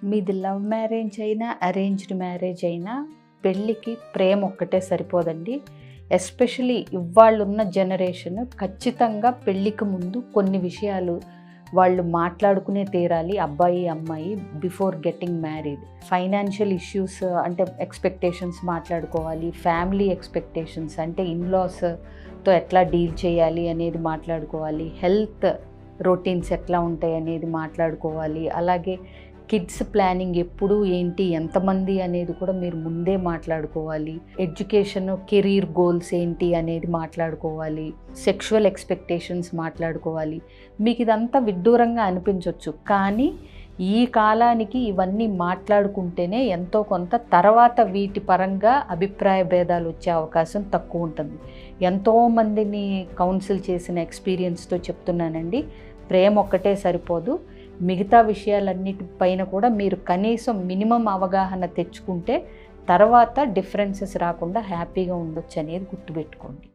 మీది love marriage అయినా arranged marriage అయినా పెళ్ళికి ప్రేమ ఒక్కటే సరిపోదండి. ఎస్పెషలీ ఇవాళున్న జనరేషన్ ఖచ్చితంగా పెళ్ళికి ముందు కొన్ని విషయాలు వాళ్ళు మాట్లాడుకునే తీరాలి అబ్బాయి అమ్మాయి before getting married. Financial issues అంటే ఎక్స్పెక్టేషన్స్ మాట్లాడుకోవాలి, ఫ్యామిలీ ఎక్స్పెక్టేషన్స్ అంటే ఇన్లాస్తో ఎట్లా డీల్ చేయాలి అనేది మాట్లాడుకోవాలి, హెల్త్ రొటీన్స్ ఎట్లా ఉంటాయి అనేది మాట్లాడుకోవాలి, అలాగే కిడ్స్ ప్లానింగ్ ఎప్పుడు ఏంటి ఎంతమంది అనేది కూడా మీరు ముందే మాట్లాడుకోవాలి, ఎడ్యుకేషన్ కెరీర్ గోల్స్ ఏంటి అనేది మాట్లాడుకోవాలి, సెక్షువల్ ఎక్స్పెక్టేషన్స్ మాట్లాడుకోవాలి. మీకు ఇదంతా విడ్డూరంగా అనిపించవచ్చు, కానీ ఈ కాలానికి ఇవన్నీ మాట్లాడుకుంటేనే ఎంతో కొంత తర్వాత వీటి పరంగా అభిప్రాయ భేదాలు వచ్చే అవకాశం తక్కువ ఉంటుంది. ఎంతోమందిని కౌన్సిల్ చేసిన ఎక్స్పీరియన్స్తో చెప్తున్నానండి, ప్రేమ ఒక్కటే సరిపోదు, మిగతా విషయాలన్నిటిపైన కూడా మీరు కనీసం మినిమం అవగాహన తెచ్చుకుంటే తర్వాత డిఫరెన్సెస్ రాకుండా హ్యాపీగా ఉండొచ్చు అనేది గుర్తుపెట్టుకోండి.